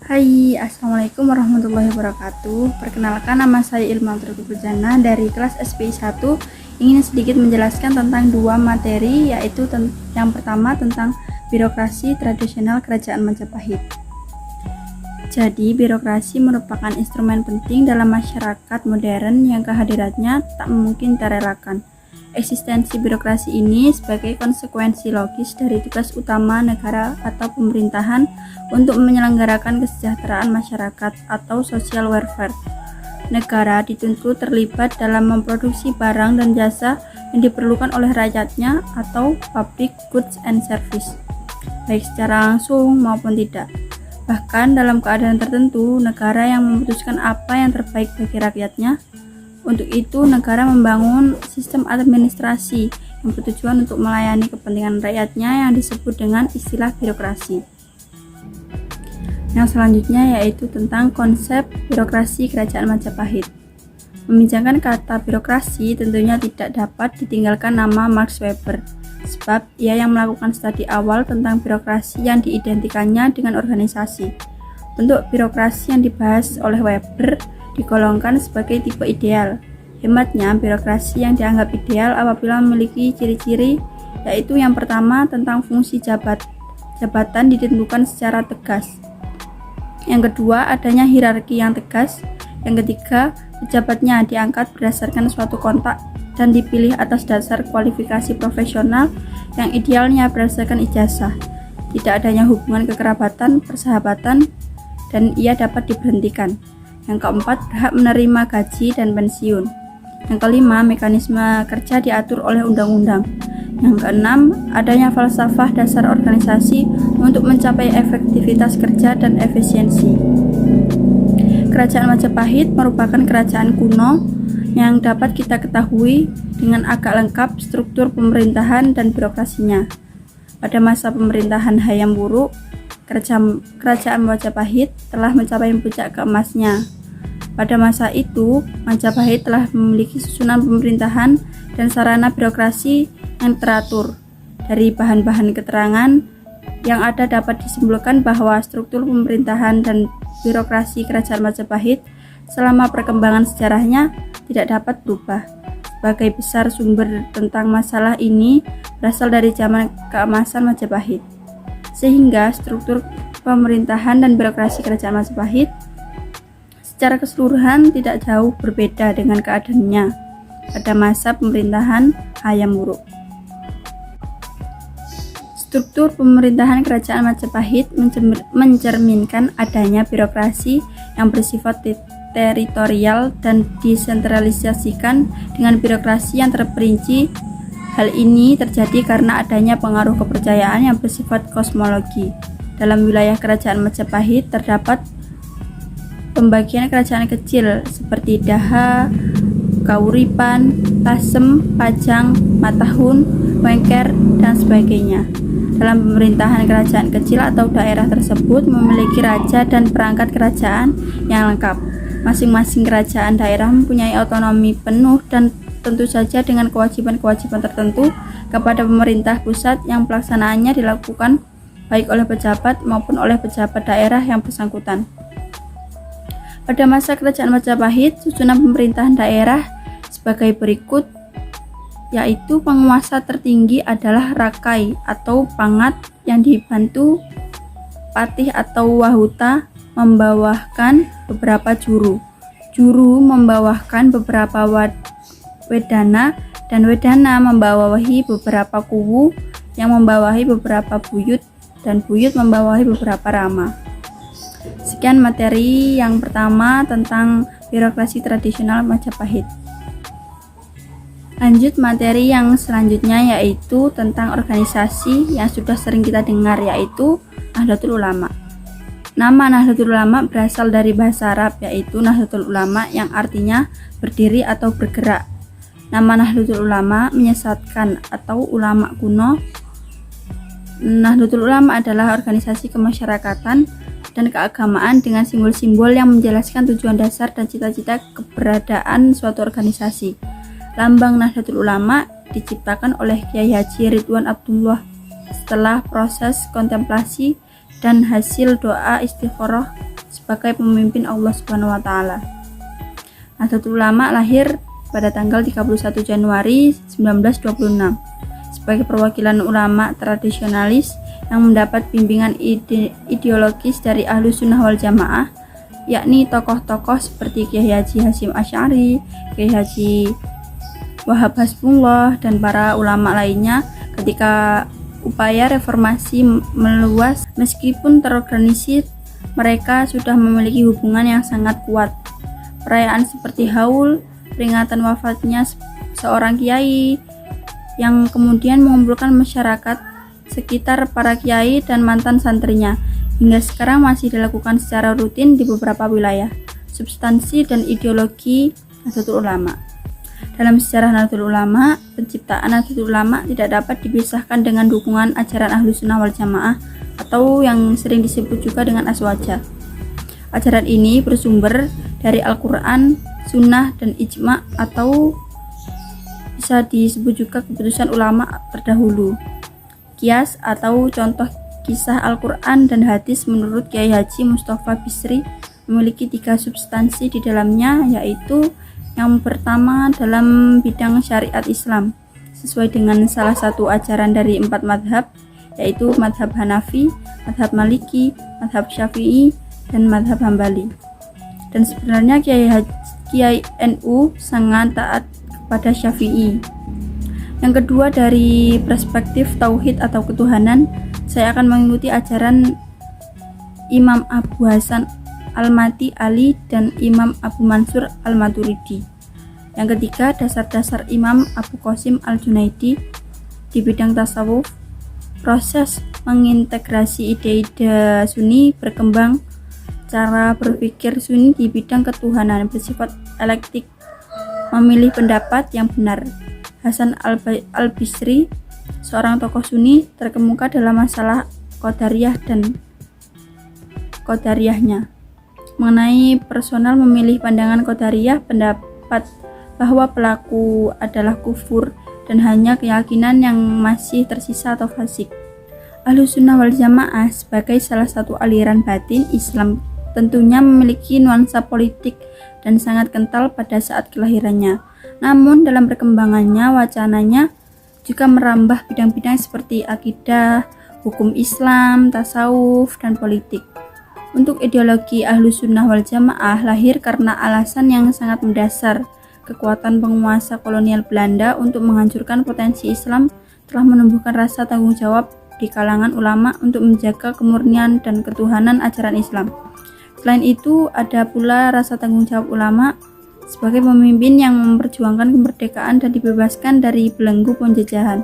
Hai, Assalamualaikum warahmatullahi wabarakatuh. Perkenalkan, nama saya Ilma Turkubulzana dari kelas SPI 1. Ingin sedikit menjelaskan tentang dua materi, yaitu yang pertama tentang birokrasi tradisional Kerajaan Majapahit. Jadi, birokrasi merupakan instrumen penting dalam masyarakat modern yang kehadirannya tak mungkin terelakkan. Eksistensi birokrasi ini sebagai konsekuensi logis dari tugas utama negara atau pemerintahan untuk menyelenggarakan kesejahteraan masyarakat atau social welfare. Negara dituntut terlibat dalam memproduksi barang dan jasa yang diperlukan oleh rakyatnya atau public goods and service, baik secara langsung maupun tidak. Bahkan dalam keadaan tertentu, negara yang memutuskan apa yang terbaik bagi rakyatnya. Untuk itu, negara membangun sistem administrasi yang bertujuan untuk melayani kepentingan rakyatnya yang disebut dengan istilah birokrasi. Yang selanjutnya yaitu tentang konsep birokrasi Kerajaan Majapahit. Meminjamkan kata birokrasi tentunya tidak dapat ditinggalkan nama Max Weber, sebab ia yang melakukan studi awal tentang birokrasi yang diidentikannya dengan organisasi. Bentuk birokrasi yang dibahas oleh Weber digolongkan sebagai tipe ideal. Hematnya, birokrasi yang dianggap ideal apabila memiliki ciri-ciri, yaitu yang pertama tentang fungsi jabatan ditentukan secara tegas. Yang kedua, adanya hierarki yang tegas. Yang ketiga, pejabatnya diangkat berdasarkan suatu kontak dan dipilih atas dasar kualifikasi profesional yang idealnya berdasarkan ijazah. Tidak adanya hubungan kekerabatan, persahabatan, dan ia dapat diberhentikan. Yang keempat, berhak menerima gaji dan pensiun. Yang kelima, mekanisme kerja diatur oleh undang-undang. Yang keenam, adanya falsafah dasar organisasi untuk mencapai efektivitas kerja dan efisiensi. Kerajaan Majapahit merupakan kerajaan kuno yang dapat kita ketahui dengan agak lengkap struktur pemerintahan dan birokrasinya. Pada masa pemerintahan Hayam Wuruk, Kerajaan Majapahit telah mencapai puncak keemasnya. Pada masa itu, Majapahit telah memiliki susunan pemerintahan dan sarana birokrasi yang teratur. Dari bahan-bahan keterangan yang ada dapat disimpulkan bahwa struktur pemerintahan dan birokrasi Kerajaan Majapahit selama perkembangan sejarahnya tidak dapat berubah. Sebagai besar sumber tentang masalah ini berasal dari zaman keemasan Majapahit, sehingga struktur pemerintahan dan birokrasi Kerajaan Majapahit secara keseluruhan tidak jauh berbeda dengan keadaannya pada masa pemerintahan Hayam Wuruk. Struktur pemerintahan Kerajaan Majapahit mencerminkan adanya birokrasi yang bersifat teritorial dan desentralisasikan dengan birokrasi yang terperinci. Hal ini terjadi karena adanya pengaruh kepercayaan yang bersifat kosmologi. Dalam wilayah Kerajaan Majapahit terdapat pembagian kerajaan kecil seperti Daha, Kauripan, Tasem, Pajang, Matahun, Wengker, dan sebagainya. Dalam pemerintahan kerajaan kecil atau daerah tersebut memiliki raja dan perangkat kerajaan yang lengkap. Masing-masing kerajaan daerah mempunyai otonomi penuh dan tentu saja dengan kewajiban-kewajiban tertentu kepada pemerintah pusat yang pelaksanaannya dilakukan baik oleh pejabat maupun oleh pejabat daerah yang bersangkutan. Pada masa Kerajaan Majapahit, susunan pemerintahan daerah sebagai berikut, yaitu penguasa tertinggi adalah Rakai atau Pangat yang dibantu Patih atau Wahuta membawahkan beberapa juru. Juru membawahkan beberapa wedana dan wedana membawahi beberapa kuwu yang membawahi beberapa buyut dan buyut membawahi beberapa rama. Sekian materi yang pertama tentang birokrasi tradisional Majapahit. Lanjut materi yang selanjutnya yaitu tentang organisasi yang sudah sering kita dengar, yaitu Nahdlatul Ulama. Nama Nahdlatul Ulama berasal dari bahasa Arab, yaitu Nahdlatul Ulama yang artinya berdiri atau bergerak. Nama Nahdlatul Ulama menyesatkan atau ulama kuno. Nahdlatul Ulama adalah organisasi kemasyarakatan dan keagamaan dengan simbol-simbol yang menjelaskan tujuan dasar dan cita-cita keberadaan suatu organisasi. Lambang Nahdlatul Ulama diciptakan oleh Kyai Haji Ridwan Abdullah setelah proses kontemplasi dan hasil doa istikharah sebagai pemimpin Allah Subhanahu wa taala. Nahdlatul Ulama lahir pada tanggal 31 Januari 1926 sebagai perwakilan ulama tradisionalis yang mendapat bimbingan ideologis dari Ahlus Sunnah wal Jamaah, yakni tokoh-tokoh seperti Kiai Haji Hasyim Asy'ari, Kiai Haji Wahab Hasbullah, dan para ulama lainnya ketika upaya reformasi meluas. Meskipun terorganisir, mereka sudah memiliki hubungan yang sangat kuat. Perayaan seperti haul, peringatan wafatnya seorang kiai, yang kemudian mengumpulkan masyarakat sekitar para kiai dan mantan santrinya, hingga sekarang masih dilakukan secara rutin di beberapa wilayah. Substansi dan ideologi Nahdlatul Ulama. Dalam sejarah Nahdlatul Ulama, penciptaan Nahdlatul Ulama tidak dapat dipisahkan dengan dukungan ajaran Ahlus Sunnah wal Jamaah atau yang sering disebut juga dengan Aswaja. Ajaran ini bersumber dari Al-Quran, Sunnah, dan Ijma' atau bisa disebut juga keputusan ulama terdahulu. Qiyas atau contoh kisah Al-Quran dan hadis menurut Kiai Haji Mustafa Bisri memiliki 3 substansi di dalamnya, yaitu yang pertama dalam bidang syariat Islam sesuai dengan salah satu ajaran dari 4 madhab, yaitu madhab Hanafi, madhab Maliki, madhab Syafi'i, dan madhab Hambali. Dan sebenarnya Kiai NU sangat taat kepada Syafi'i. Yang kedua, dari perspektif tauhid atau ketuhanan, saya akan mengikuti ajaran Imam Abu Hasan Al-Mati Ali dan Imam Abu Mansur Al-Maturidi. Yang ketiga, dasar-dasar Imam Abu Qasim Al-Junaidi di bidang tasawuf. Proses mengintegrasi ide-ide Sunni berkembang. Cara berpikir Sunni di bidang ketuhanan bersifat elektik, memilih pendapat yang benar. Hasan Al-Bisri, seorang tokoh Sunni terkemuka dalam masalah Qadariyah dan Qadariyahnya. Mengenai personal, memilih pandangan Qadariyah, pendapat bahwa pelaku adalah kufur dan hanya keyakinan yang masih tersisa atau fasik. Ahlus Sunnah wal Jamaah sebagai salah satu aliran batin Islam tentunya memiliki nuansa politik dan sangat kental pada saat kelahirannya. Namun dalam perkembangannya, wacananya juga merambah bidang-bidang seperti akidah, hukum Islam, tasawuf, dan politik. Untuk ideologi Ahlus Sunnah wal Jamaah lahir karena alasan yang sangat mendasar. Kekuatan penguasa kolonial Belanda untuk menghancurkan potensi Islam telah menumbuhkan rasa tanggung jawab di kalangan ulama untuk menjaga kemurnian dan ketuhanan ajaran Islam. Selain itu, ada pula rasa tanggung jawab ulama sebagai pemimpin yang memperjuangkan kemerdekaan dan dibebaskan dari belenggu penjajahan.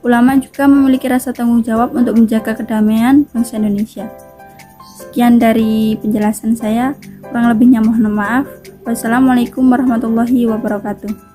Ulama juga memiliki rasa tanggung jawab untuk menjaga kedamaian bangsa Indonesia. Sekian dari penjelasan saya, kurang lebihnya mohon maaf. Wassalamualaikum warahmatullahi wabarakatuh.